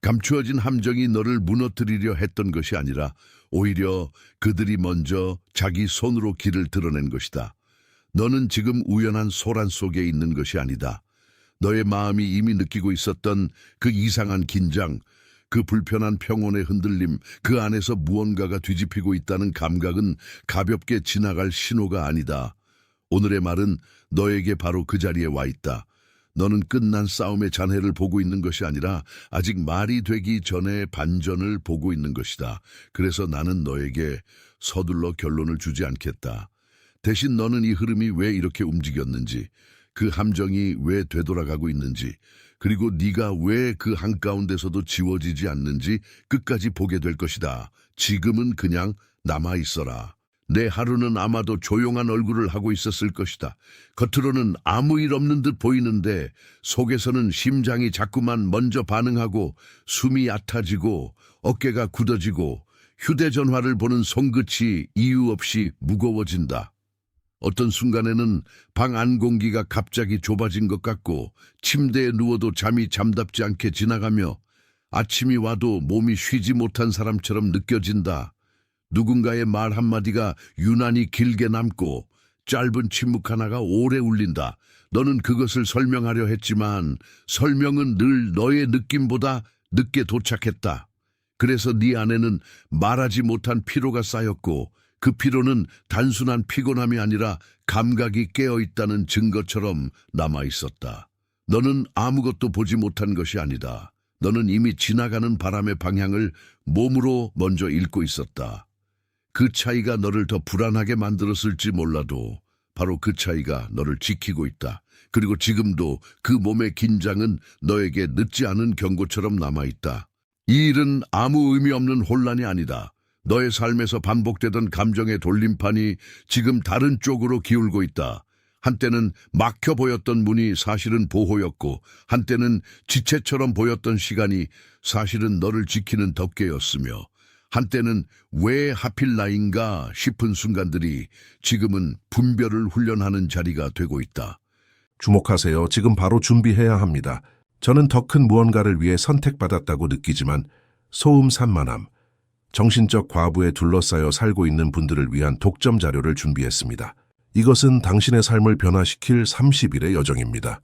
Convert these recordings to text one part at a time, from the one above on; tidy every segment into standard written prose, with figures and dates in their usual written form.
감추어진 함정이 너를 무너뜨리려 했던 것이 아니라 오히려 그들이 먼저 자기 손으로 길을 드러낸 것이다. 너는 지금 우연한 소란 속에 있는 것이 아니다. 너의 마음이 이미 느끼고 있었던 그 이상한 긴장, 그 불편한 평온의 흔들림, 그 안에서 무언가가 뒤집히고 있다는 감각은 가볍게 지나갈 신호가 아니다. 오늘의 말은 너에게 바로 그 자리에 와 있다. 너는 끝난 싸움의 잔해를 보고 있는 것이 아니라 아직 말이 되기 전에 반전을 보고 있는 것이다. 그래서 나는 너에게 서둘러 결론을 주지 않겠다. 대신 너는 이 흐름이 왜 이렇게 움직였는지, 그 함정이 왜 되돌아가고 있는지, 그리고 네가 왜 그 한가운데서도 지워지지 않는지 끝까지 보게 될 것이다. 지금은 그냥 남아있어라. 내 하루는 아마도 조용한 얼굴을 하고 있었을 것이다. 겉으로는 아무 일 없는 듯 보이는데 속에서는 심장이 자꾸만 먼저 반응하고 숨이 얕아지고 어깨가 굳어지고 휴대전화를 보는 손끝이 이유 없이 무거워진다. 어떤 순간에는 방 안 공기가 갑자기 좁아진 것 같고 침대에 누워도 잠이 잠답지 않게 지나가며 아침이 와도 몸이 쉬지 못한 사람처럼 느껴진다. 누군가의 말 한마디가 유난히 길게 남고 짧은 침묵 하나가 오래 울린다. 너는 그것을 설명하려 했지만 설명은 늘 너의 느낌보다 늦게 도착했다. 그래서 네 안에는 말하지 못한 피로가 쌓였고 그 피로는 단순한 피곤함이 아니라 감각이 깨어있다는 증거처럼 남아있었다. 너는 아무것도 보지 못한 것이 아니다. 너는 이미 지나가는 바람의 방향을 몸으로 먼저 읽고 있었다. 그 차이가 너를 더 불안하게 만들었을지 몰라도 바로 그 차이가 너를 지키고 있다. 그리고 지금도 그 몸의 긴장은 너에게 늦지 않은 경고처럼 남아있다. 이 일은 아무 의미 없는 혼란이 아니다. 너의 삶에서 반복되던 감정의 돌림판이 지금 다른 쪽으로 기울고 있다. 한때는 막혀 보였던 문이 사실은 보호였고 한때는 지체처럼 보였던 시간이 사실은 너를 지키는 덮개였으며 한때는 왜 하필 나인가 싶은 순간들이 지금은 분별을 훈련하는 자리가 되고 있다. 주목하세요. 지금 바로 준비해야 합니다. 저는 더 큰 무언가를 위해 선택받았다고 느끼지만 소음 산만함, 정신적 과부에 둘러싸여 살고 있는 분들을 위한 독점 자료를 준비했습니다. 이것은 당신의 삶을 변화시킬 30일의 여정입니다.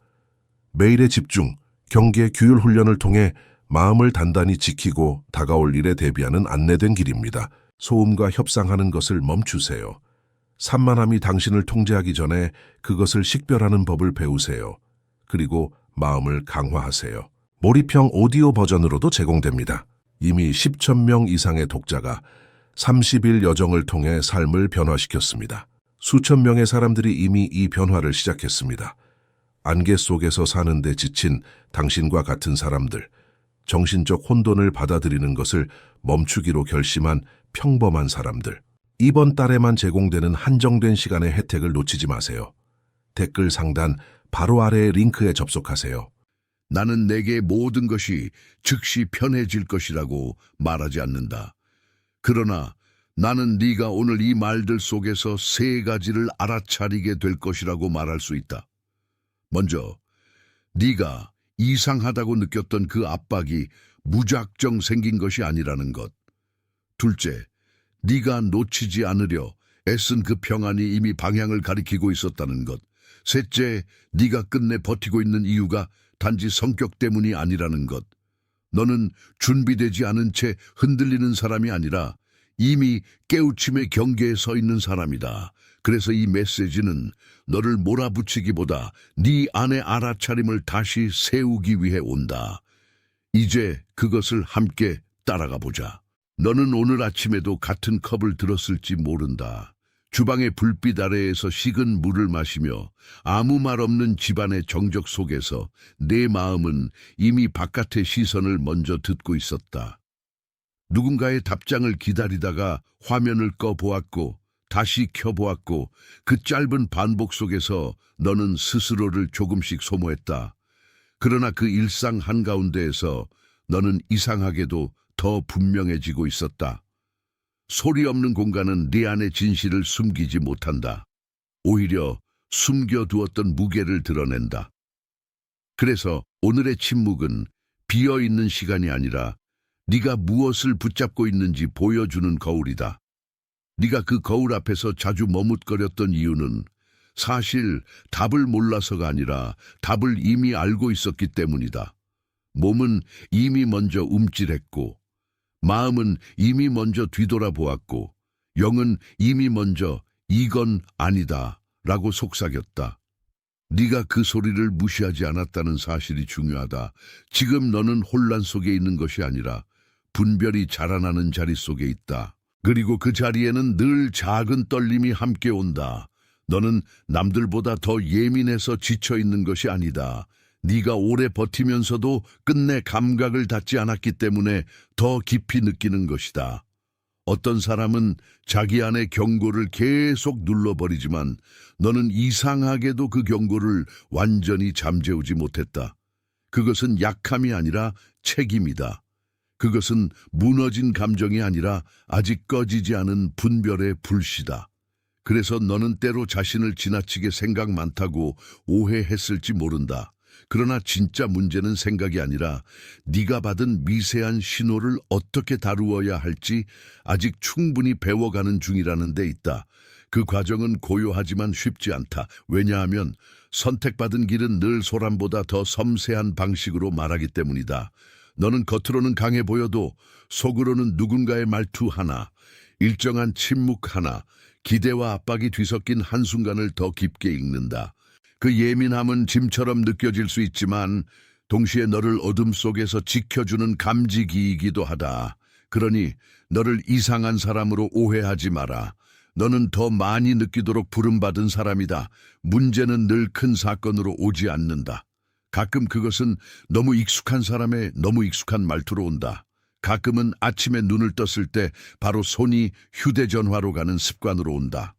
매일의 집중, 경계, 규율 훈련을 통해 마음을 단단히 지키고 다가올 일에 대비하는 안내된 길입니다. 소음과 협상하는 것을 멈추세요. 산만함이 당신을 통제하기 전에 그것을 식별하는 법을 배우세요. 그리고 마음을 강화하세요. 몰입형 오디오 버전으로도 제공됩니다. 이미 10천 명 이상의 독자가 30일 여정을 통해 삶을 변화시켰습니다. 수천 명의 사람들이 이미 이 변화를 시작했습니다. 안개 속에서 사는데 지친 당신과 같은 사람들, 정신적 혼돈을 받아들이는 것을 멈추기로 결심한 평범한 사람들. 이번 달에만 제공되는 한정된 시간의 혜택을 놓치지 마세요. 댓글 상단 바로 아래의 링크에 접속하세요. 나는 내게 모든 것이 즉시 편해질 것이라고 말하지 않는다. 그러나 나는 네가 오늘 이 말들 속에서 세 가지를 알아차리게 될 것이라고 말할 수 있다. 먼저, 네가 이상하다고 느꼈던 그 압박이 무작정 생긴 것이 아니라는 것. 둘째, 네가 놓치지 않으려 애쓴 그 평안이 이미 방향을 가리키고 있었다는 것. 셋째, 네가 끝내 버티고 있는 이유가 단지 성격 때문이 아니라는 것. 너는 준비되지 않은 채 흔들리는 사람이 아니라 이미 깨우침의 경계에 서 있는 사람이다. 그래서 이 메시지는 너를 몰아붙이기보다 네 안의 알아차림을 다시 세우기 위해 온다. 이제 그것을 함께 따라가 보자. 너는 오늘 아침에도 같은 컵을 들었을지 모른다. 주방의 불빛 아래에서 식은 물을 마시며 아무 말 없는 집안의 정적 속에서 내 마음은 이미 바깥의 시선을 먼저 듣고 있었다. 누군가의 답장을 기다리다가 화면을 꺼보았고 다시 켜보았고 그 짧은 반복 속에서 너는 스스로를 조금씩 소모했다. 그러나 그 일상 한가운데에서 너는 이상하게도 더 분명해지고 있었다. 소리 없는 공간은 네 안의 진실을 숨기지 못한다. 오히려 숨겨두었던 무게를 드러낸다. 그래서 오늘의 침묵은 비어있는 시간이 아니라 네가 무엇을 붙잡고 있는지 보여주는 거울이다. 네가 그 거울 앞에서 자주 머뭇거렸던 이유는 사실 답을 몰라서가 아니라 답을 이미 알고 있었기 때문이다. 몸은 이미 먼저 움찔했고, 마음은 이미 먼저 뒤돌아보았고, 영은 이미 먼저 이건 아니다 라고 속삭였다. 네가 그 소리를 무시하지 않았다는 사실이 중요하다. 지금 너는 혼란 속에 있는 것이 아니라 분별이 자라나는 자리 속에 있다. 그리고 그 자리에는 늘 작은 떨림이 함께 온다. 너는 남들보다 더 예민해서 지쳐 있는 것이 아니다. 네가 오래 버티면서도 끝내 감각을 닫지 않았기 때문에 더 깊이 느끼는 것이다. 어떤 사람은 자기 안의 경고를 계속 눌러버리지만 너는 이상하게도 그 경고를 완전히 잠재우지 못했다. 그것은 약함이 아니라 책임이다. 그것은 무너진 감정이 아니라 아직 꺼지지 않은 분별의 불씨다. 그래서 너는 때로 자신을 지나치게 생각 많다고 오해했을지 모른다. 그러나 진짜 문제는 생각이 아니라 네가 받은 미세한 신호를 어떻게 다루어야 할지 아직 충분히 배워가는 중이라는 데 있다. 그 과정은 고요하지만 쉽지 않다. 왜냐하면 선택받은 길은 늘 소란보다 더 섬세한 방식으로 말하기 때문이다. 너는 겉으로는 강해 보여도 속으로는 누군가의 말투 하나, 일정한 침묵 하나, 기대와 압박이 뒤섞인 한순간을 더 깊게 읽는다. 그 예민함은 짐처럼 느껴질 수 있지만 동시에 너를 어둠 속에서 지켜주는 감지기이기도 하다. 그러니 너를 이상한 사람으로 오해하지 마라. 너는 더 많이 느끼도록 부름받은 사람이다. 문제는 늘 큰 사건으로 오지 않는다. 가끔 그것은 너무 익숙한 사람의 너무 익숙한 말투로 온다. 가끔은 아침에 눈을 떴을 때 바로 손이 휴대전화로 가는 습관으로 온다.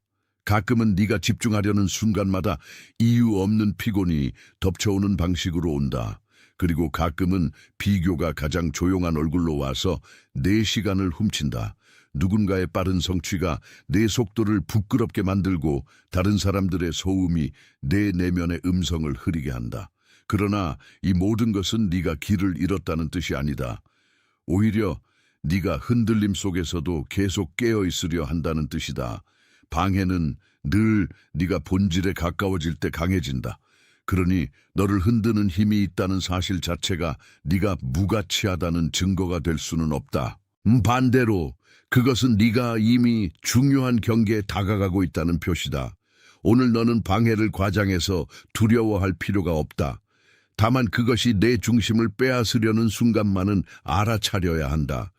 가끔은 네가 집중하려는 순간마다 이유 없는 피곤이 덮쳐오는 방식으로 온다. 그리고 가끔은 비교가 가장 조용한 얼굴로 와서 내 시간을 훔친다. 누군가의 빠른 성취가 내 속도를 부끄럽게 만들고 다른 사람들의 소음이 내 내면의 음성을 흐리게 한다. 그러나 이 모든 것은 네가 길을 잃었다는 뜻이 아니다. 오히려 네가 흔들림 속에서도 계속 깨어 있으려 한다는 뜻이다. 방해는 늘 네가 본질에 가까워질 때 강해진다. 그러니 너를 흔드는 힘이 있다는 사실 자체가 네가 무가치하다는 증거가 될 수는 없다. 반대로 그것은 네가 이미 중요한 경계에 다가가고 있다는 표시다. 오늘 너는 방해를 과장해서 두려워할 필요가 없다. 다만 그것이 내 중심을 빼앗으려는 순간만은 알아차려야 한다.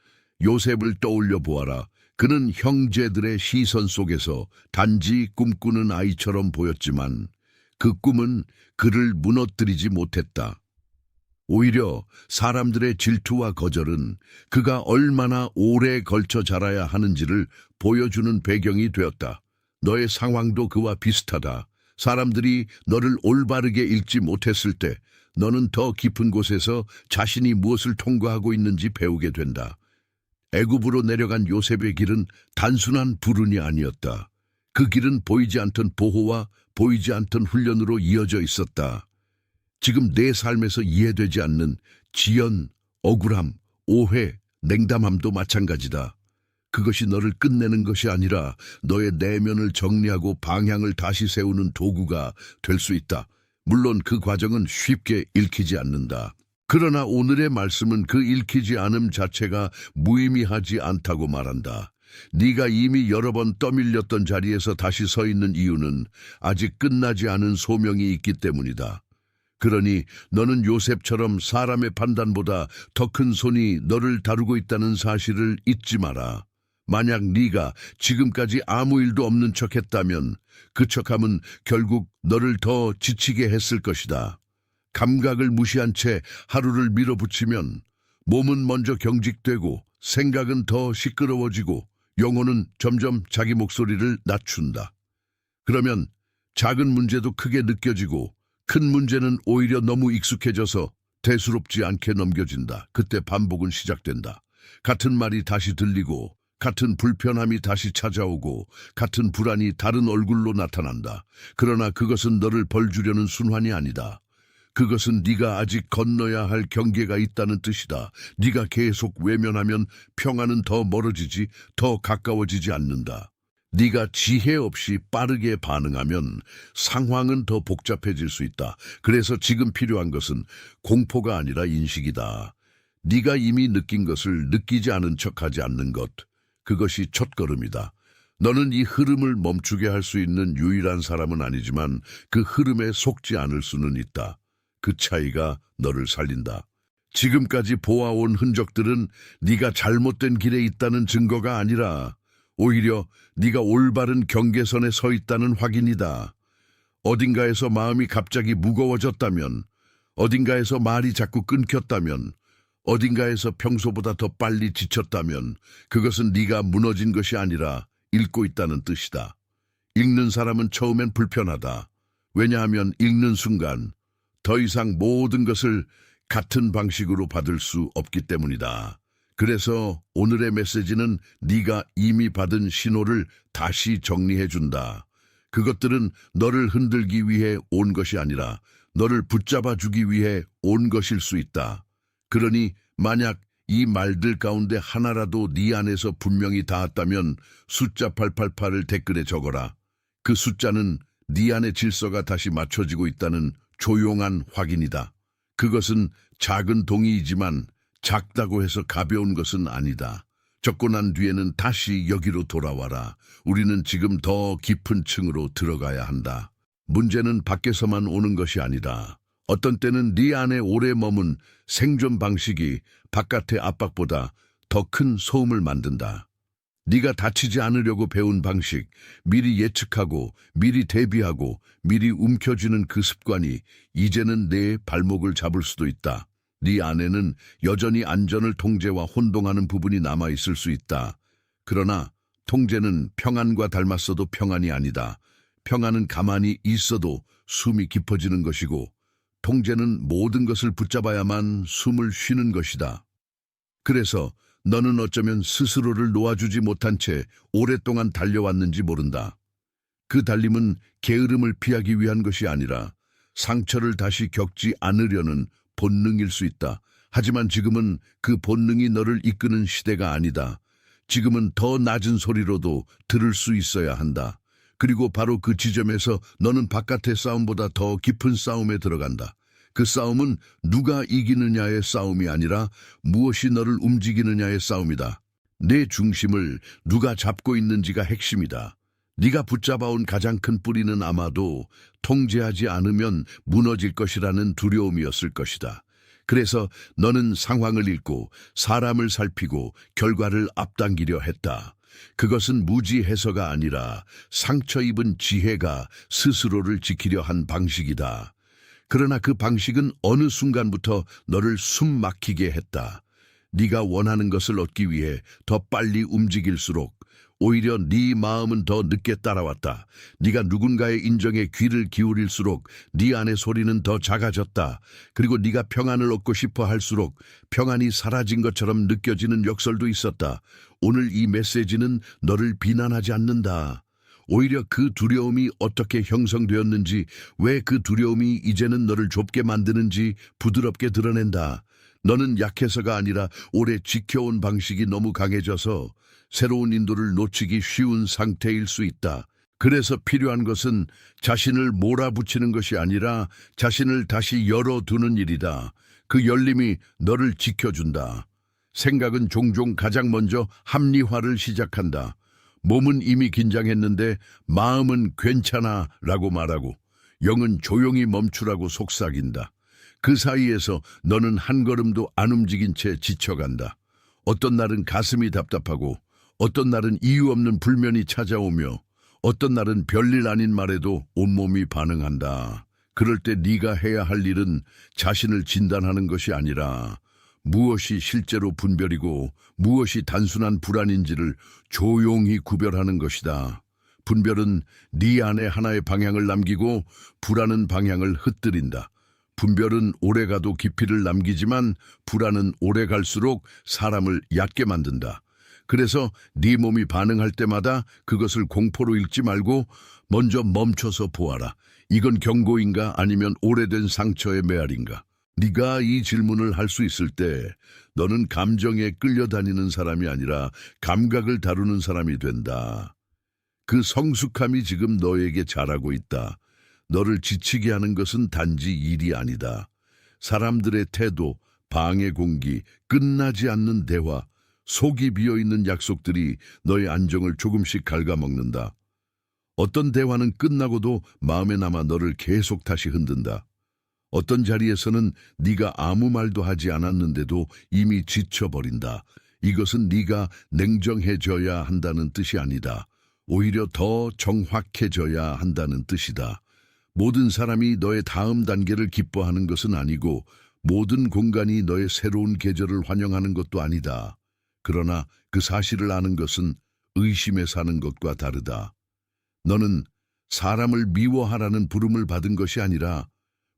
요셉을 떠올려 보아라. 그는 형제들의 시선 속에서 단지 꿈꾸는 아이처럼 보였지만 그 꿈은 그를 무너뜨리지 못했다. 오히려 사람들의 질투와 거절은 그가 얼마나 오래 걸쳐 자라야 하는지를 보여주는 배경이 되었다. 너의 상황도 그와 비슷하다. 사람들이 너를 올바르게 읽지 못했을 때 너는 더 깊은 곳에서 자신이 무엇을 통과하고 있는지 배우게 된다. 애굽으로 내려간 요셉의 길은 단순한 불운이 아니었다. 그 길은 보이지 않던 보호와 보이지 않던 훈련으로 이어져 있었다. 지금 내 삶에서 이해되지 않는 지연, 억울함, 오해, 냉담함도 마찬가지다. 그것이 너를 끝내는 것이 아니라 너의 내면을 정리하고 방향을 다시 세우는 도구가 될 수 있다. 물론 그 과정은 쉽게 읽히지 않는다. 그러나 오늘의 말씀은 그 읽히지 않음 자체가 무의미하지 않다고 말한다. 네가 이미 여러 번 떠밀렸던 자리에서 다시 서 있는 이유는 아직 끝나지 않은 소명이 있기 때문이다. 그러니 너는 요셉처럼 사람의 판단보다 더 큰 손이 너를 다루고 있다는 사실을 잊지 마라. 만약 네가 지금까지 아무 일도 없는 척했다면 그 척함은 결국 너를 더 지치게 했을 것이다. 감각을 무시한 채 하루를 밀어붙이면 몸은 먼저 경직되고 생각은 더 시끄러워지고 영혼은 점점 자기 목소리를 낮춘다. 그러면 작은 문제도 크게 느껴지고 큰 문제는 오히려 너무 익숙해져서 대수롭지 않게 넘겨진다. 그때 반복은 시작된다. 같은 말이 다시 들리고 같은 불편함이 다시 찾아오고 같은 불안이 다른 얼굴로 나타난다. 그러나 그것은 너를 벌주려는 순환이 아니다. 그것은 네가 아직 건너야 할 경계가 있다는 뜻이다. 네가 계속 외면하면 평안은 더 멀어지지, 더 가까워지지 않는다. 네가 지혜 없이 빠르게 반응하면 상황은 더 복잡해질 수 있다. 그래서 지금 필요한 것은 공포가 아니라 인식이다. 네가 이미 느낀 것을 느끼지 않은 척하지 않는 것. 그것이 첫걸음이다. 너는 이 흐름을 멈추게 할 수 있는 유일한 사람은 아니지만 그 흐름에 속지 않을 수는 있다. 그 차이가 너를 살린다. 지금까지 보아온 흔적들은 네가 잘못된 길에 있다는 증거가 아니라 오히려 네가 올바른 경계선에 서 있다는 확인이다. 어딘가에서 마음이 갑자기 무거워졌다면, 어딘가에서 말이 자꾸 끊겼다면, 어딘가에서 평소보다 더 빨리 지쳤다면 그것은 네가 무너진 것이 아니라 읽고 있다는 뜻이다. 읽는 사람은 처음엔 불편하다. 왜냐하면 읽는 순간 더 이상 모든 것을 같은 방식으로 받을 수 없기 때문이다. 그래서 오늘의 메시지는 네가 이미 받은 신호를 다시 정리해준다. 그것들은 너를 흔들기 위해 온 것이 아니라 너를 붙잡아주기 위해 온 것일 수 있다. 그러니 만약 이 말들 가운데 하나라도 네 안에서 분명히 닿았다면 숫자 888을 댓글에 적어라. 그 숫자는 네 안의 질서가 다시 맞춰지고 있다는 조용한 확인이다. 그것은 작은 동의이지만 작다고 해서 가벼운 것은 아니다. 적고 난 뒤에는 다시 여기로 돌아와라. 우리는 지금 더 깊은 층으로 들어가야 한다. 문제는 밖에서만 오는 것이 아니다. 어떤 때는 네 안에 오래 머문 생존 방식이 바깥의 압박보다 더 큰 소음을 만든다. 네가 다치지 않으려고 배운 방식, 미리 예측하고 미리 대비하고 미리 움켜쥐는 그 습관이 이제는 내 발목을 잡을 수도 있다. 네 안에는 여전히 안전을 통제와 혼동하는 부분이 남아있을 수 있다. 그러나 통제는 평안과 닮았어도 평안이 아니다. 평안은 가만히 있어도 숨이 깊어지는 것이고 통제는 모든 것을 붙잡아야만 숨을 쉬는 것이다. 그래서 너는 어쩌면 스스로를 놓아주지 못한 채 오랫동안 달려왔는지 모른다. 그 달림은 게으름을 피하기 위한 것이 아니라 상처를 다시 겪지 않으려는 본능일 수 있다. 하지만 지금은 그 본능이 너를 이끄는 시대가 아니다. 지금은 더 낮은 소리로도 들을 수 있어야 한다. 그리고 바로 그 지점에서 너는 바깥의 싸움보다 더 깊은 싸움에 들어간다. 그 싸움은 누가 이기느냐의 싸움이 아니라 무엇이 너를 움직이느냐의 싸움이다. 내 중심을 누가 잡고 있는지가 핵심이다. 네가 붙잡아온 가장 큰 뿌리는 아마도 통제하지 않으면 무너질 것이라는 두려움이었을 것이다. 그래서 너는 상황을 읽고 사람을 살피고 결과를 앞당기려 했다. 그것은 무지해서가 아니라 상처 입은 지혜가 스스로를 지키려 한 방식이다. 그러나 그 방식은 어느 순간부터 너를 숨 막히게 했다. 네가 원하는 것을 얻기 위해 더 빨리 움직일수록 오히려 네 마음은 더 늦게 따라왔다. 네가 누군가의 인정에 귀를 기울일수록 네 안의 소리는 더 작아졌다. 그리고 네가 평안을 얻고 싶어 할수록 평안이 사라진 것처럼 느껴지는 역설도 있었다. 오늘 이 메시지는 너를 비난하지 않는다. 오히려 그 두려움이 어떻게 형성되었는지, 왜 그 두려움이 이제는 너를 좁게 만드는지 부드럽게 드러낸다. 너는 약해서가 아니라 오래 지켜온 방식이 너무 강해져서 새로운 인도를 놓치기 쉬운 상태일 수 있다. 그래서 필요한 것은 자신을 몰아붙이는 것이 아니라 자신을 다시 열어두는 일이다. 그 열림이 너를 지켜준다. 생각은 종종 가장 먼저 합리화를 시작한다. 몸은 이미 긴장했는데 마음은 괜찮아 라고 말하고 영은 조용히 멈추라고 속삭인다. 그 사이에서 너는 한 걸음도 안 움직인 채 지쳐간다. 어떤 날은 가슴이 답답하고 어떤 날은 이유 없는 불면이 찾아오며 어떤 날은 별일 아닌 말에도 온몸이 반응한다. 그럴 때 네가 해야 할 일은 자신을 진단하는 것이 아니라 무엇이 실제로 분별이고 무엇이 단순한 불안인지를 조용히 구별하는 것이다. 분별은 네 안에 하나의 방향을 남기고 불안은 방향을 흩뜨린다. 분별은 오래가도 깊이를 남기지만 불안은 오래 갈수록 사람을 얕게 만든다. 그래서 네 몸이 반응할 때마다 그것을 공포로 읽지 말고 먼저 멈춰서 보아라. 이건 경고인가 아니면 오래된 상처의 메아리인가? 네가 이 질문을 할 수 있을 때 너는 감정에 끌려다니는 사람이 아니라 감각을 다루는 사람이 된다. 그 성숙함이 지금 너에게 자라고 있다. 너를 지치게 하는 것은 단지 일이 아니다. 사람들의 태도, 방해 공기, 끝나지 않는 대화, 속이 비어있는 약속들이 너의 안정을 조금씩 갉아먹는다. 어떤 대화는 끝나고도 마음에 남아 너를 계속 다시 흔든다. 어떤 자리에서는 네가 아무 말도 하지 않았는데도 이미 지쳐버린다. 이것은 네가 냉정해져야 한다는 뜻이 아니다. 오히려 더 정확해져야 한다는 뜻이다. 모든 사람이 너의 다음 단계를 기뻐하는 것은 아니고 모든 공간이 너의 새로운 계절을 환영하는 것도 아니다. 그러나 그 사실을 아는 것은 의심에 사는 것과 다르다. 너는 사람을 미워하라는 부름을 받은 것이 아니라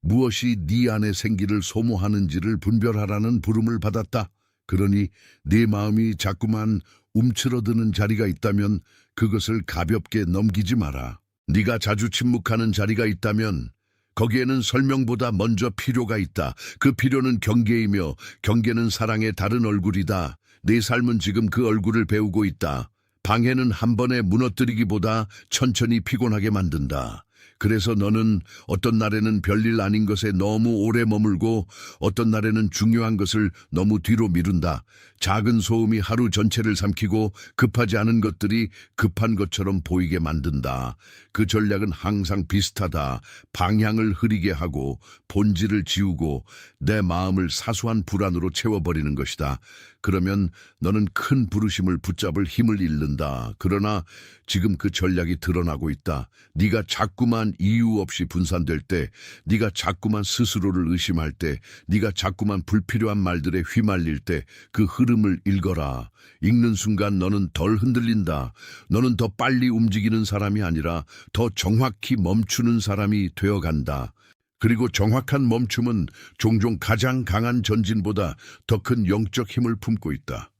무엇이 네 안의 생기를 소모하는지를 분별하라는 부름을 받았다. 그러니 네 마음이 자꾸만 움츠러드는 자리가 있다면 그것을 가볍게 넘기지 마라. 네가 자주 침묵하는 자리가 있다면 거기에는 설명보다 먼저 필요가 있다. 그 필요는 경계이며 경계는 사랑의 다른 얼굴이다. 네 삶은 지금 그 얼굴을 배우고 있다. 방해는 한 번에 무너뜨리기보다 천천히 피곤하게 만든다. 그래서 너는 어떤 날에는 별일 아닌 것에 너무 오래 머물고 어떤 날에는 중요한 것을 너무 뒤로 미룬다. 작은 소음이 하루 전체를 삼키고 급하지 않은 것들이 급한 것처럼 보이게 만든다. 그 전략은 항상 비슷하다. 방향을 흐리게 하고 본질을 지우고 내 마음을 사소한 불안으로 채워버리는 것이다. 그러면 너는 큰 부르심을 붙잡을 힘을 잃는다. 그러나 지금 그 전략이 드러나고 있다. 네가 자꾸만 이유 없이 분산될 때, 네가 자꾸만 스스로를 의심할 때, 네가 자꾸만 불필요한 말들에 휘말릴 때 그 흐름을 읽어라. 읽는 순간 너는 덜 흔들린다. 너는 더 빨리 움직이는 사람이 아니라 더 정확히 멈추는 사람이 되어간다. 그리고 정확한 멈춤은 종종 가장 강한 전진보다 더 큰 영적 힘을 품고 있다.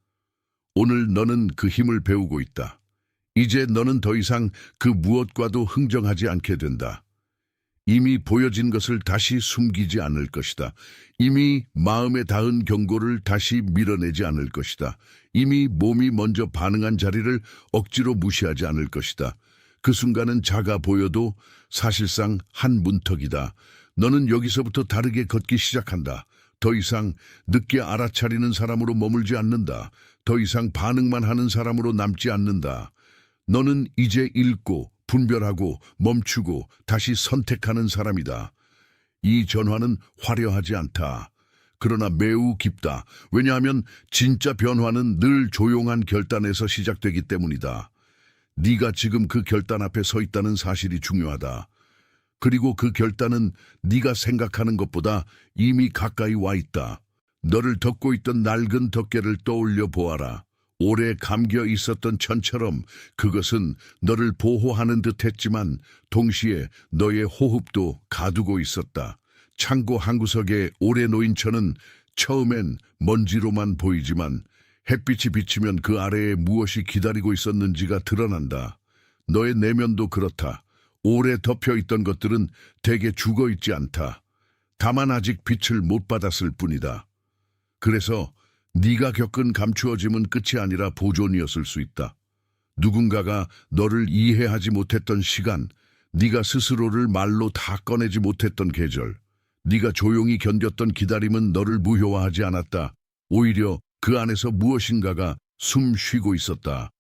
오늘 너는 그 힘을 배우고 있다. 이제 너는 더 이상 그 무엇과도 흥정하지 않게 된다. 이미 보여진 것을 다시 숨기지 않을 것이다. 이미 마음에 닿은 경고를 다시 밀어내지 않을 것이다. 이미 몸이 먼저 반응한 자리를 억지로 무시하지 않을 것이다. 그 순간은 작아 보여도 사실상 한 문턱이다. 너는 여기서부터 다르게 걷기 시작한다. 더 이상 늦게 알아차리는 사람으로 머물지 않는다. 더 이상 반응만 하는 사람으로 남지 않는다. 너는 이제 읽고 분별하고 멈추고 다시 선택하는 사람이다. 이 전환은 화려하지 않다. 그러나 매우 깊다. 왜냐하면 진짜 변화는 늘 조용한 결단에서 시작되기 때문이다. 네가 지금 그 결단 앞에 서 있다는 사실이 중요하다. 그리고 그 결단은 네가 생각하는 것보다 이미 가까이 와 있다. 너를 덮고 있던 낡은 덮개를 떠올려 보아라. 오래 감겨 있었던 천처럼 그것은 너를 보호하는 듯 했지만 동시에 너의 호흡도 가두고 있었다. 창고 한 구석에 오래 놓인 천은 처음엔 먼지로만 보이지만 햇빛이 비치면 그 아래에 무엇이 기다리고 있었는지가 드러난다. 너의 내면도 그렇다. 오래 덮여있던 것들은 대개 죽어있지 않다. 다만 아직 빛을 못 받았을 뿐이다. 그래서 네가 겪은 감추어짐은 끝이 아니라 보존이었을 수 있다. 누군가가 너를 이해하지 못했던 시간, 네가 스스로를 말로 다 꺼내지 못했던 계절, 네가 조용히 견뎠던 기다림은 너를 무효화하지 않았다. 오히려 그 안에서 무엇인가가 숨 쉬고 있었다.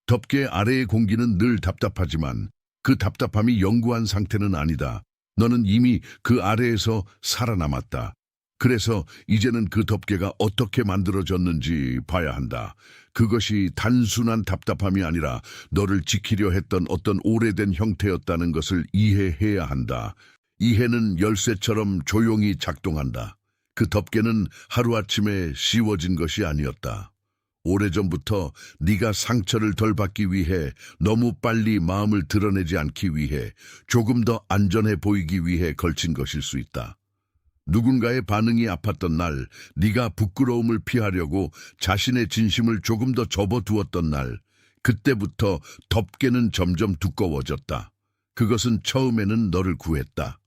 덮개 아래의 공기는 늘 답답하지만 그 답답함이 영구한 상태는 아니다. 너는 이미 그 아래에서 살아남았다. 그래서 이제는 그 덮개가 어떻게 만들어졌는지 봐야 한다. 그것이 단순한 답답함이 아니라 너를 지키려 했던 어떤 오래된 형태였다는 것을 이해해야 한다. 이해는 열쇠처럼 조용히 작동한다. 그 덮개는 하루아침에 씌워진 것이 아니었다. 오래전부터 네가 상처를 덜 받기 위해, 너무 빨리 마음을 드러내지 않기 위해, 조금 더 안전해 보이기 위해 걸친 것일 수 있다. 누군가의 반응이 아팠던 날, 네가 부끄러움을 피하려고 자신의 진심을 조금 더 접어두었던 날, 그때부터 덮개는 점점 두꺼워졌다. 그것은 처음에는 너를 구했다.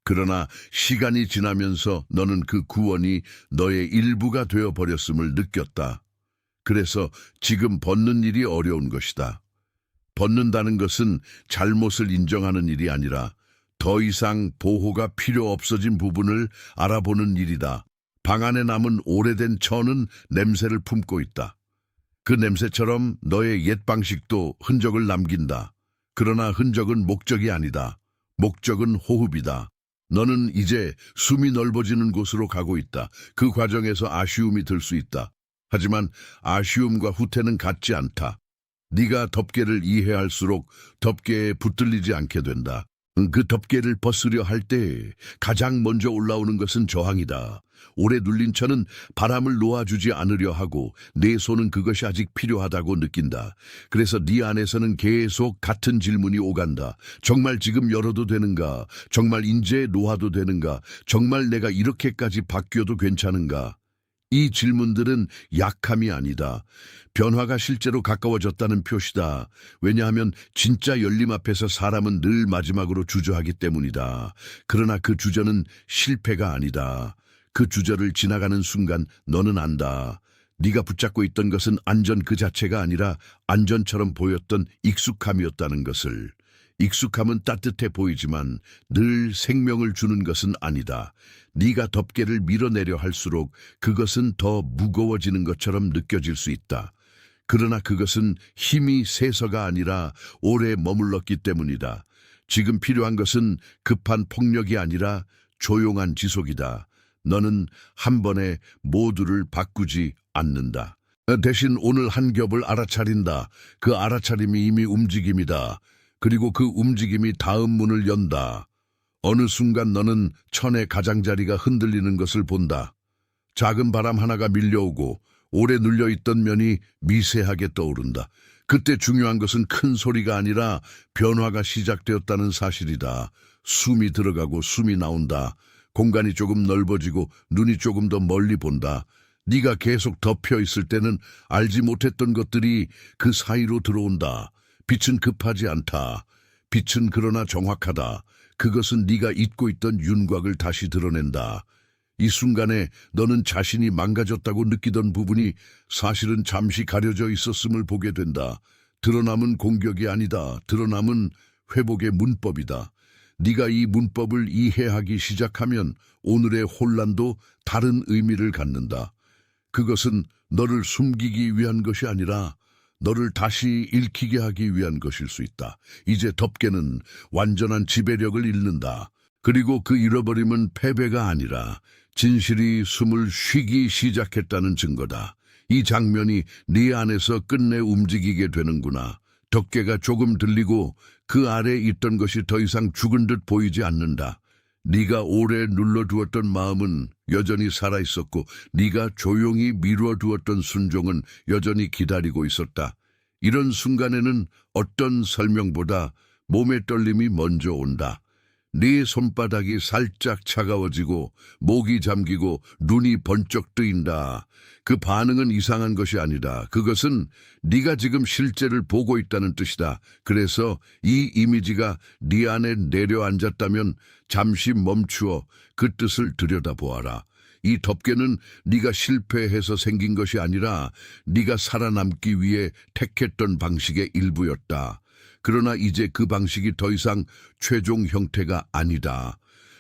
그러나 시간이 지나면서 너는 그 구원이 너의 일부가 되어버렸음을 느꼈다. 그래서 지금 벗는 일이 어려운 것이다. 벗는다는 것은 잘못을 인정하는 일이 아니라 더 이상 보호가 필요 없어진 부분을 알아보는 일이다. 방 안에 남은 오래된 천은 냄새를 품고 있다. 그 냄새처럼 너의 옛 방식도 흔적을 남긴다. 그러나 흔적은 목적이 아니다. 목적은 호흡이다. 너는 이제 숨이 넓어지는 곳으로 가고 있다. 그 과정에서 아쉬움이 들 수 있다. 하지만 아쉬움과 후퇴는 같지 않다. 네가 덮개를 이해할수록 덮개에 붙들리지 않게 된다. 그 덮개를 벗으려 할 때 가장 먼저 올라오는 것은 저항이다. 오래 눌린 천은 바람을 놓아주지 않으려 하고 내 손은 그것이 아직 필요하다고 느낀다. 그래서 네 안에서는 계속 같은 질문이 오간다. 정말 지금 열어도 되는가? 정말 이제 놓아도 되는가? 정말 내가 이렇게까지 바뀌어도 괜찮은가? 이 질문들은 약함이 아니다. 변화가 실제로 가까워졌다는 표시다. 왜냐하면 진짜 열림 앞에서 사람은 늘 마지막으로 주저하기 때문이다. 그러나 그 주저는 실패가 아니다. 그 주저를 지나가는 순간 너는 안다. 네가 붙잡고 있던 것은 안전 그 자체가 아니라 안전처럼 보였던 익숙함이었다는 것을. 익숙함은 따뜻해 보이지만 늘 생명을 주는 것은 아니다. 네가 덮개를 밀어내려 할수록 그것은 더 무거워지는 것처럼 느껴질 수 있다. 그러나 그것은 힘이 세서가 아니라 오래 머물렀기 때문이다. 지금 필요한 것은 급한 폭력이 아니라 조용한 지속이다. 너는 한 번에 모두를 바꾸지 않는다. 대신 오늘 한 겹을 알아차린다. 그 알아차림이 이미 움직임이다. 그리고 그 움직임이 다음 문을 연다. 어느 순간 너는 천의 가장자리가 흔들리는 것을 본다. 작은 바람 하나가 밀려오고 오래 눌려있던 면이 미세하게 떠오른다. 그때 중요한 것은 큰 소리가 아니라 변화가 시작되었다는 사실이다. 숨이 들어가고 숨이 나온다. 공간이 조금 넓어지고 눈이 조금 더 멀리 본다. 네가 계속 덮여 있을 때는 알지 못했던 것들이 그 사이로 들어온다. 빛은 급하지 않다. 빛은 그러나 정확하다. 그것은 네가 잊고 있던 윤곽을 다시 드러낸다. 이 순간에 너는 자신이 망가졌다고 느끼던 부분이 사실은 잠시 가려져 있었음을 보게 된다. 드러남은 공격이 아니다. 드러남은 회복의 문법이다. 네가 이 문법을 이해하기 시작하면 오늘의 혼란도 다른 의미를 갖는다. 그것은 너를 숨기기 위한 것이 아니라 너를 다시 읽히게 하기 위한 것일 수 있다. 이제 덮개는 완전한 지배력을 잃는다. 그리고 그 잃어버림은 패배가 아니라 진실이 숨을 쉬기 시작했다는 증거다. 이 장면이 네 안에서 끝내 움직이게 되는구나. 덮개가 조금 들리고 그 아래 있던 것이 더 이상 죽은 듯 보이지 않는다. 네가 오래 눌러두었던 마음은 여전히 살아있었고 네가 조용히 미뤄두었던 순종은 여전히 기다리고 있었다. 이런 순간에는 어떤 설명보다 몸의 떨림이 먼저 온다. 네 손바닥이 살짝 차가워지고 목이 잠기고 눈이 번쩍 뜨인다. 그 반응은 이상한 것이 아니다. 그것은 네가 지금 실제를 보고 있다는 뜻이다. 그래서 이 이미지가 네 안에 내려앉았다면 잠시 멈추어 그 뜻을 들여다보아라. 이 덮개는 네가 실패해서 생긴 것이 아니라 네가 살아남기 위해 택했던 방식의 일부였다. 그러나 이제 그 방식이 더 이상 최종 형태가 아니다.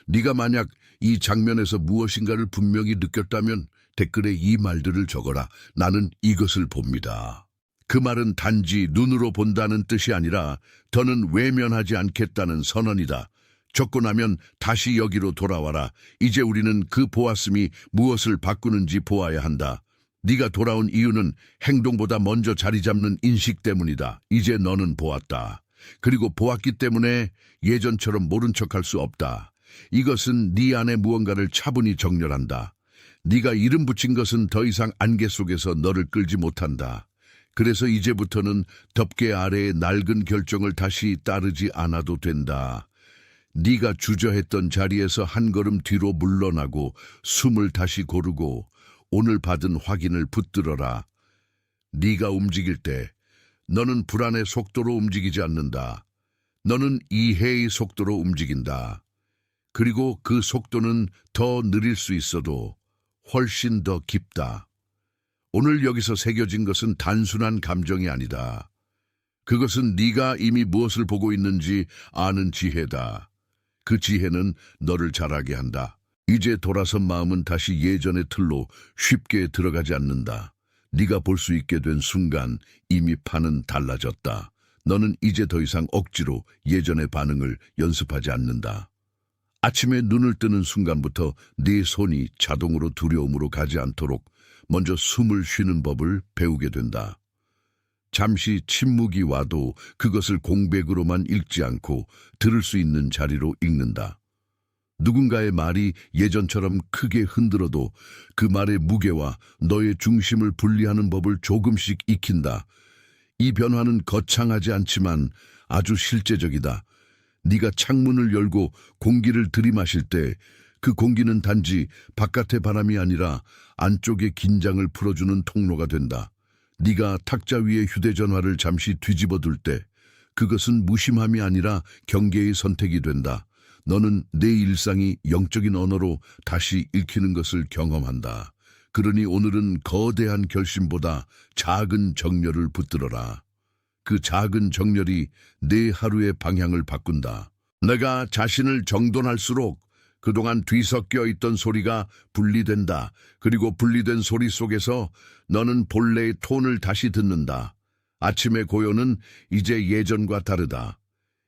네가 만약 이 장면에서 무엇인가를 분명히 느꼈다면 댓글에 이 말들을 적어라. 나는 이것을 봅니다. 그 말은 단지 눈으로 본다는 뜻이 아니라 더는 외면하지 않겠다는 선언이다. 적고 나면 다시 여기로 돌아와라. 이제 우리는 그 보았음이 무엇을 바꾸는지 보아야 한다. 네가 돌아온 이유는 행동보다 먼저 자리 잡는 인식 때문이다. 이제 너는 보았다. 그리고 보았기 때문에 예전처럼 모른 척할 수 없다. 이것은 네 안에 무언가를 차분히 정렬한다. 네가 이름 붙인 것은 더 이상 안개 속에서 너를 끌지 못한다. 그래서 이제부터는 덮개 아래의 낡은 결정을 다시 따르지 않아도 된다. 네가 주저했던 자리에서 한 걸음 뒤로 물러나고 숨을 다시 고르고 오늘 받은 확인을 붙들어라. 네가 움직일 때 너는 불안의 속도로 움직이지 않는다. 너는 이해의 속도로 움직인다. 그리고 그 속도는 더 느릴 수 있어도 훨씬 더 깊다. 오늘 여기서 새겨진 것은 단순한 감정이 아니다. 그것은 네가 이미 무엇을 보고 있는지 아는 지혜다. 그 지혜는 너를 자라게 한다. 이제 돌아선 마음은 다시 예전의 틀로 쉽게 들어가지 않는다. 네가 볼 수 있게 된 순간 이미 판은 달라졌다. 너는 이제 더 이상 억지로 예전의 반응을 연습하지 않는다. 아침에 눈을 뜨는 순간부터 네 손이 자동으로 두려움으로 가지 않도록 먼저 숨을 쉬는 법을 배우게 된다. 잠시 침묵이 와도 그것을 공백으로만 읽지 않고 들을 수 있는 자리로 읽는다. 누군가의 말이 예전처럼 크게 흔들어도 그 말의 무게와 너의 중심을 분리하는 법을 조금씩 익힌다. 이 변화는 거창하지 않지만 아주 실제적이다. 네가 창문을 열고 공기를 들이마실 때 그 공기는 단지 바깥의 바람이 아니라 안쪽의 긴장을 풀어주는 통로가 된다. 네가 탁자 위에 휴대전화를 잠시 뒤집어둘 때 그것은 무심함이 아니라 경계의 선택이 된다. 너는 내 일상이 영적인 언어로 다시 읽히는 것을 경험한다. 그러니 오늘은 거대한 결심보다 작은 정렬을 붙들어라. 그 작은 정렬이 내 하루의 방향을 바꾼다. 내가 자신을 정돈할수록 그동안 뒤섞여 있던 소리가 분리된다. 그리고 분리된 소리 속에서 너는 본래의 톤을 다시 듣는다. 아침의 고요는 이제 예전과 다르다.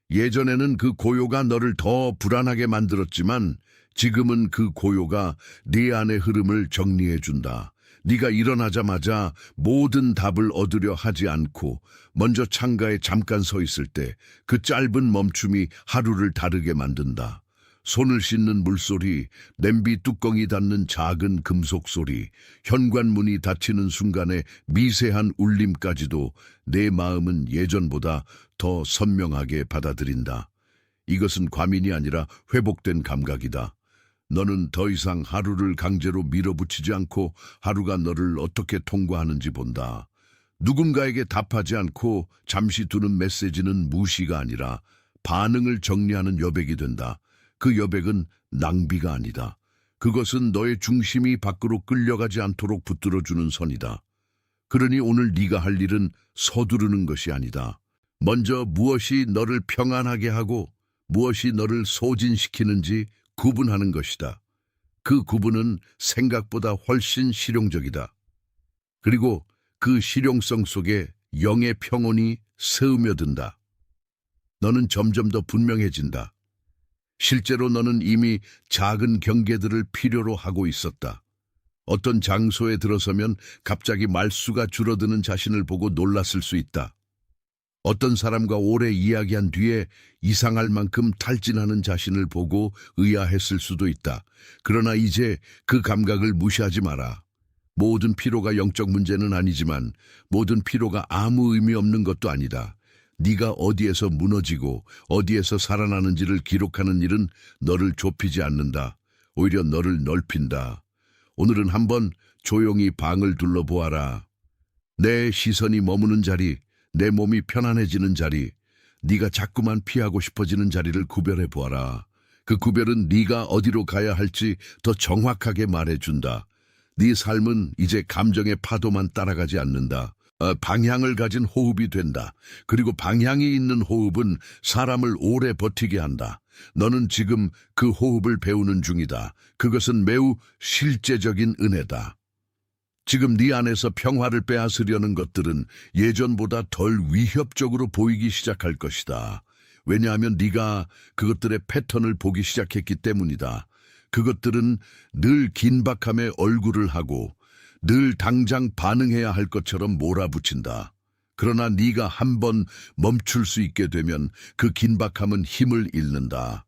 예전에는 그 고요가 너를 더 불안하게 만들었지만 지금은 그 고요가 네 안의 흐름을 정리해준다. 네가 일어나자마자 모든 답을 얻으려 하지 않고 먼저 창가에 잠깐 서 있을 때 그 짧은 멈춤이 하루를 다르게 만든다. 손을 씻는 물소리, 냄비 뚜껑이 닿는 작은 금속 소리, 현관문이 닫히는 순간의 미세한 울림까지도 내 마음은 예전보다 더 선명하게 받아들인다. 이것은 과민이 아니라 회복된 감각이다. 너는 더 이상 하루를 강제로 밀어붙이지 않고 하루가 너를 어떻게 통과하는지 본다. 누군가에게 답하지 않고 잠시 두는 메시지는 무시가 아니라 반응을 정리하는 여백이 된다. 그 여백은 낭비가 아니다. 그것은 너의 중심이 밖으로 끌려가지 않도록 붙들어주는 선이다. 그러니 오늘 네가 할 일은 서두르는 것이 아니다. 먼저 무엇이 너를 평안하게 하고 무엇이 너를 소진시키는지 구분하는 것이다. 그 구분은 생각보다 훨씬 실용적이다. 그리고 그 실용성 속에 영의 평온이 스며든다. 너는 점점 더 분명해진다. 실제로 너는 이미 작은 경계들을 필요로 하고 있었다. 어떤 장소에 들어서면 갑자기 말수가 줄어드는 자신을 보고 놀랐을 수 있다. 어떤 사람과 오래 이야기한 뒤에 이상할 만큼 탈진하는 자신을 보고 의아했을 수도 있다. 그러나 이제 그 감각을 무시하지 마라. 모든 피로가 영적 문제는 아니지만 모든 피로가 아무 의미 없는 것도 아니다. 네가 어디에서 무너지고 어디에서 살아나는지를 기록하는 일은 너를 좁히지 않는다. 오히려 너를 넓힌다. 오늘은 한번 조용히 방을 둘러보아라. 내 시선이 머무는 자리, 내 몸이 편안해지는 자리, 네가 자꾸만 피하고 싶어지는 자리를 구별해 보아라. 그 구별은 네가 어디로 가야 할지 더 정확하게 말해준다. 네 삶은 이제 감정의 파도만 따라가지 않는다. 방향을 가진 호흡이 된다. 그리고 방향이 있는 호흡은 사람을 오래 버티게 한다. 너는 지금 그 호흡을 배우는 중이다. 그것은 매우 실제적인 은혜다. 지금 네 안에서 평화를 빼앗으려는 것들은 예전보다 덜 위협적으로 보이기 시작할 것이다. 왜냐하면 네가 그것들의 패턴을 보기 시작했기 때문이다. 그것들은 늘 긴박함에 얼굴을 하고 늘 당장 반응해야 할 것처럼 몰아붙인다. 그러나 네가 한번 멈출 수 있게 되면 그 긴박함은 힘을 잃는다.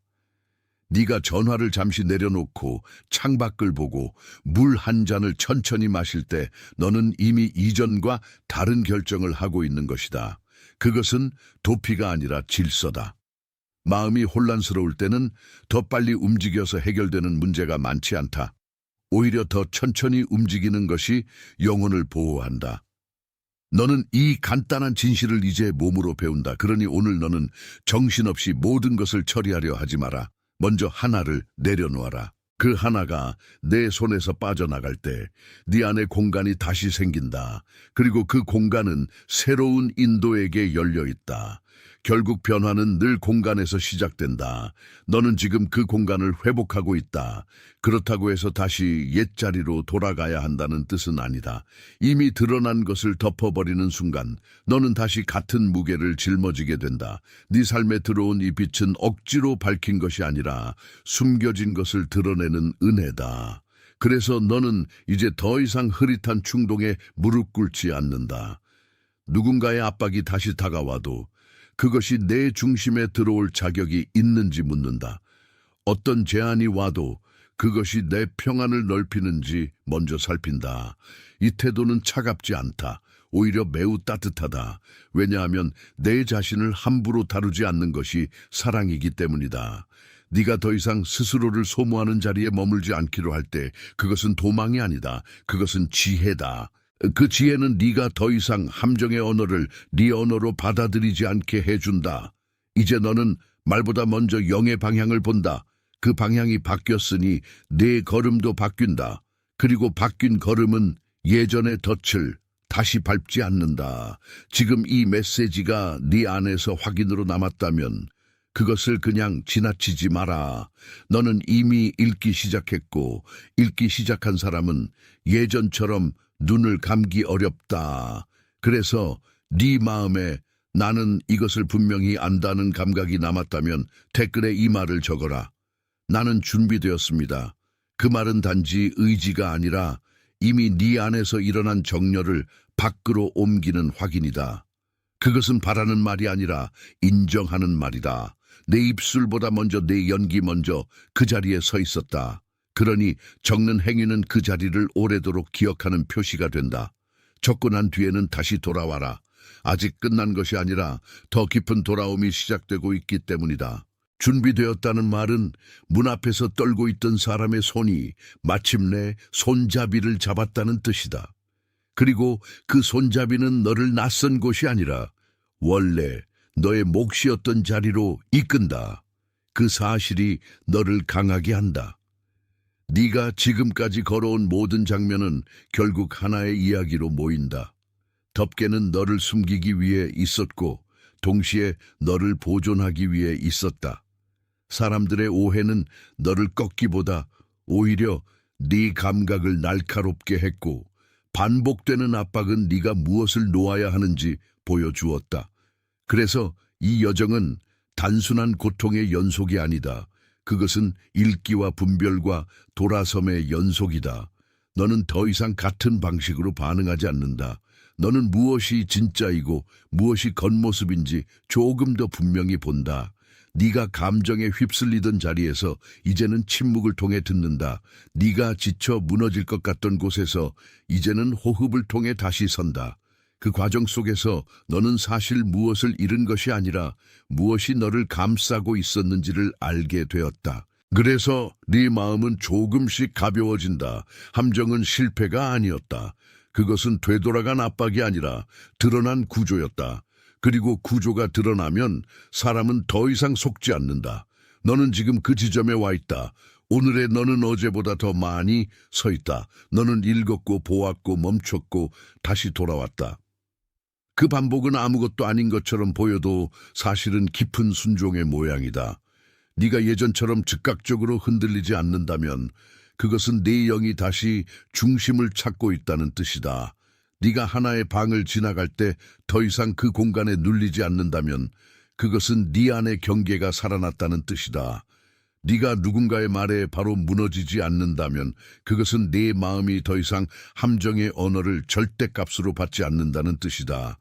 네가 전화를 잠시 내려놓고 창밖을 보고 물 한 잔을 천천히 마실 때 너는 이미 이전과 다른 결정을 하고 있는 것이다. 그것은 도피가 아니라 질서다. 마음이 혼란스러울 때는 더 빨리 움직여서 해결되는 문제가 많지 않다. 오히려 더 천천히 움직이는 것이 영혼을 보호한다. 너는 이 간단한 진실을 이제 몸으로 배운다. 그러니 오늘 너는 정신없이 모든 것을 처리하려 하지 마라. 먼저 하나를 내려놓아라. 그 하나가 내 손에서 빠져나갈 때 네 안에 공간이 다시 생긴다. 그리고 그 공간은 새로운 인도에게 열려 있다. 결국 변화는 늘 공간에서 시작된다. 너는 지금 그 공간을 회복하고 있다. 그렇다고 해서 다시 옛자리로 돌아가야 한다는 뜻은 아니다. 이미 드러난 것을 덮어버리는 순간 너는 다시 같은 무게를 짊어지게 된다. 네 삶에 들어온 이 빛은 억지로 밝힌 것이 아니라 숨겨진 것을 드러내는 은혜다. 그래서 너는 이제 더 이상 흐릿한 충동에 무릎 꿇지 않는다. 누군가의 압박이 다시 다가와도 그것이 내 중심에 들어올 자격이 있는지 묻는다. 어떤 제안이 와도 그것이 내 평안을 넓히는지 먼저 살핀다. 이 태도는 차갑지 않다. 오히려 매우 따뜻하다. 왜냐하면 내 자신을 함부로 다루지 않는 것이 사랑이기 때문이다. 네가 더 이상 스스로를 소모하는 자리에 머물지 않기로 할 때 그것은 도망이 아니다. 그것은 지혜다. 그 지혜는 네가 더 이상 함정의 언어를 네 언어로 받아들이지 않게 해준다. 이제 너는 말보다 먼저 영의 방향을 본다. 그 방향이 바뀌었으니 내 걸음도 바뀐다. 그리고 바뀐 걸음은 예전의 덫을 다시 밟지 않는다. 지금 이 메시지가 네 안에서 확인으로 남았다면 그것을 그냥 지나치지 마라. 너는 이미 읽기 시작했고 읽기 시작한 사람은 예전처럼 눈을 감기 어렵다. 그래서 네 마음에 나는 이것을 분명히 안다는 감각이 남았다면 댓글에 이 말을 적어라. 나는 준비되었습니다. 그 말은 단지 의지가 아니라 이미 네 안에서 일어난 정렬을 밖으로 옮기는 확인이다. 그것은 바라는 말이 아니라 인정하는 말이다. 내 입술보다 먼저 내 연기 먼저 그 자리에 서 있었다. 그러니 적는 행위는 그 자리를 오래도록 기억하는 표시가 된다. 적고 난 뒤에는 다시 돌아와라. 아직 끝난 것이 아니라 더 깊은 돌아옴이 시작되고 있기 때문이다. 준비되었다는 말은 문 앞에서 떨고 있던 사람의 손이 마침내 손잡이를 잡았다는 뜻이다. 그리고 그 손잡이는 너를 낯선 곳이 아니라 원래 너의 몫이었던 자리로 이끈다. 그 사실이 너를 강하게 한다. 네가 지금까지 걸어온 모든 장면은 결국 하나의 이야기로 모인다. 덮개는 너를 숨기기 위해 있었고 동시에 너를 보존하기 위해 있었다. 사람들의 오해는 너를 꺾기보다 오히려 네 감각을 날카롭게 했고 반복되는 압박은 네가 무엇을 놓아야 하는지 보여주었다. 그래서 이 여정은 단순한 고통의 연속이 아니다. 그것은 읽기와 분별과 돌아섬의 연속이다. 너는 더 이상 같은 방식으로 반응하지 않는다. 너는 무엇이 진짜이고 무엇이 겉모습인지 조금 더 분명히 본다. 네가 감정에 휩쓸리던 자리에서 이제는 침묵을 통해 듣는다. 네가 지쳐 무너질 것 같던 곳에서 이제는 호흡을 통해 다시 선다. 그 과정 속에서 너는 사실 무엇을 잃은 것이 아니라 무엇이 너를 감싸고 있었는지를 알게 되었다. 그래서 네 마음은 조금씩 가벼워진다. 함정은 실패가 아니었다. 그것은 되돌아간 압박이 아니라 드러난 구조였다. 그리고 구조가 드러나면 사람은 더 이상 속지 않는다. 너는 지금 그 지점에 와 있다. 오늘의 너는 어제보다 더 많이 서 있다. 너는 읽었고 보았고 멈췄고 다시 돌아왔다. 그 반복은 아무것도 아닌 것처럼 보여도 사실은 깊은 순종의 모양이다. 네가 예전처럼 즉각적으로 흔들리지 않는다면 그것은 네 영이 다시 중심을 찾고 있다는 뜻이다. 네가 하나의 방을 지나갈 때 더 이상 그 공간에 눌리지 않는다면 그것은 네 안의 경계가 살아났다는 뜻이다. 네가 누군가의 말에 바로 무너지지 않는다면 그것은 네 마음이 더 이상 함정의 언어를 절대값으로 받지 않는다는 뜻이다.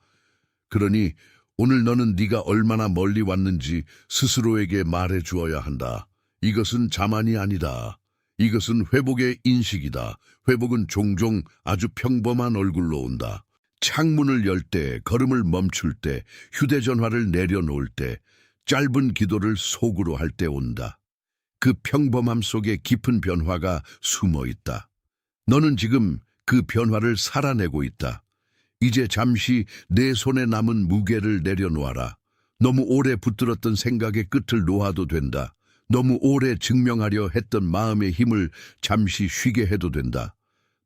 그러니 오늘 너는 네가 얼마나 멀리 왔는지 스스로에게 말해 주어야 한다. 이것은 자만이 아니다. 이것은 회복의 인식이다. 회복은 종종 아주 평범한 얼굴로 온다. 창문을 열 때, 걸음을 멈출 때, 휴대전화를 내려놓을 때, 짧은 기도를 속으로 할 때 온다. 그 평범함 속에 깊은 변화가 숨어 있다. 너는 지금 그 변화를 살아내고 있다. 이제 잠시 내 손에 남은 무게를 내려놓아라. 너무 오래 붙들었던 생각의 끝을 놓아도 된다. 너무 오래 증명하려 했던 마음의 힘을 잠시 쉬게 해도 된다.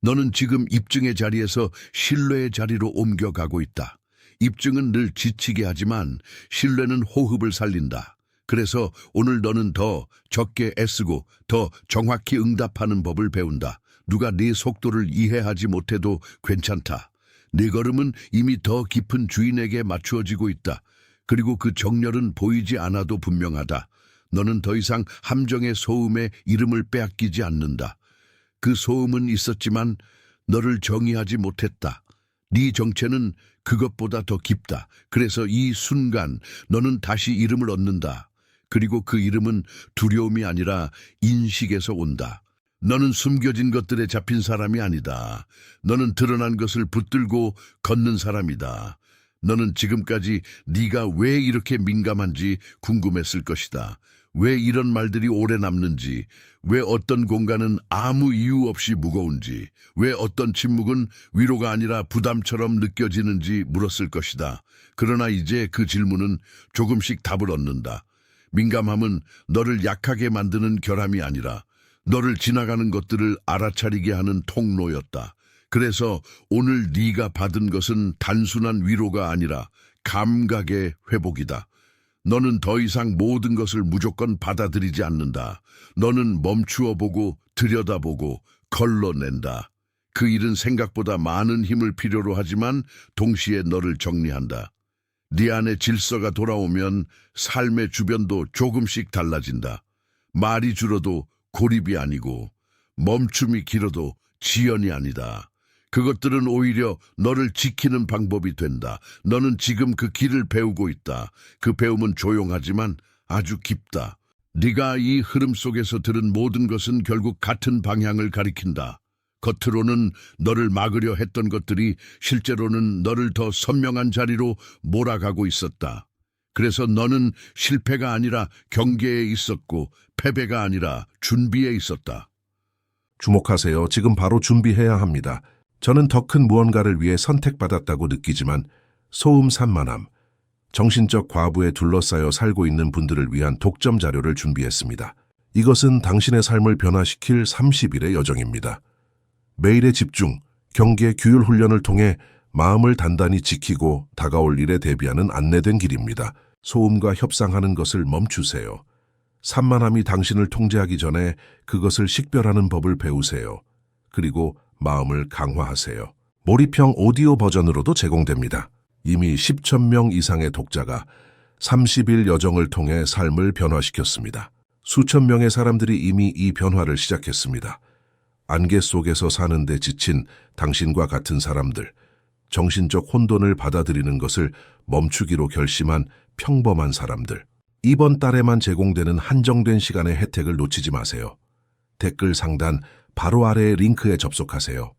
너는 지금 입증의 자리에서 신뢰의 자리로 옮겨가고 있다. 입증은 늘 지치게 하지만 신뢰는 호흡을 살린다. 그래서 오늘 너는 더 적게 애쓰고 더 정확히 응답하는 법을 배운다. 누가 네 속도를 이해하지 못해도 괜찮다. 네 걸음은 이미 더 깊은 주인에게 맞추어지고 있다. 그리고 그 정렬은 보이지 않아도 분명하다. 너는 더 이상 함정의 소음에 이름을 빼앗기지 않는다. 그 소음은 있었지만 너를 정의하지 못했다. 네 정체는 그것보다 더 깊다. 그래서 이 순간 너는 다시 이름을 얻는다. 그리고 그 이름은 두려움이 아니라 인식에서 온다. 너는 숨겨진 것들에 잡힌 사람이 아니다. 너는 드러난 것을 붙들고 걷는 사람이다. 너는 지금까지 네가 왜 이렇게 민감한지 궁금했을 것이다. 왜 이런 말들이 오래 남는지, 왜 어떤 공간은 아무 이유 없이 무거운지, 왜 어떤 침묵은 위로가 아니라 부담처럼 느껴지는지 물었을 것이다. 그러나 이제 그 질문은 조금씩 답을 얻는다. 민감함은 너를 약하게 만드는 결함이 아니라 너를 지나가는 것들을 알아차리게 하는 통로였다. 그래서 오늘 네가 받은 것은 단순한 위로가 아니라 감각의 회복이다. 너는 더 이상 모든 것을 무조건 받아들이지 않는다. 너는 멈추어 보고 들여다보고 걸러낸다. 그 일은 생각보다 많은 힘을 필요로 하지만 동시에 너를 정리한다. 네 안에 질서가 돌아오면 삶의 주변도 조금씩 달라진다. 말이 줄어도 고립이 아니고 멈춤이 길어도 지연이 아니다. 그것들은 오히려 너를 지키는 방법이 된다. 너는 지금 그 길을 배우고 있다. 그 배움은 조용하지만 아주 깊다. 네가 이 흐름 속에서 들은 모든 것은 결국 같은 방향을 가리킨다. 겉으로는 너를 막으려 했던 것들이 실제로는 너를 더 선명한 자리로 몰아가고 있었다. 그래서 너는 실패가 아니라 경계에 있었고 패배가 아니라 준비에 있었다. 주목하세요. 지금 바로 준비해야 합니다. 저는 더 큰 무언가를 위해 선택받았다고 느끼지만 소음 산만함, 정신적 과부에 둘러싸여 살고 있는 분들을 위한 독점 자료를 준비했습니다. 이것은 당신의 삶을 변화시킬 30일의 여정입니다. 매일의 집중, 경계, 규율 훈련을 통해 마음을 단단히 지키고 다가올 일에 대비하는 안내된 길입니다. 소음과 협상하는 것을 멈추세요. 산만함이 당신을 통제하기 전에 그것을 식별하는 법을 배우세요. 그리고 마음을 강화하세요. 몰입형 오디오 버전으로도 제공됩니다. 이미 10천 명 이상의 독자가 30일 여정을 통해 삶을 변화시켰습니다. 수천 명의 사람들이 이미 이 변화를 시작했습니다. 안개 속에서 사는데 지친 당신과 같은 사람들, 정신적 혼돈을 받아들이는 것을 멈추기로 결심한 평범한 사람들. 이번 달에만 제공되는 한정된 시간의 혜택을 놓치지 마세요. 댓글 상단 바로 아래의 링크에 접속하세요.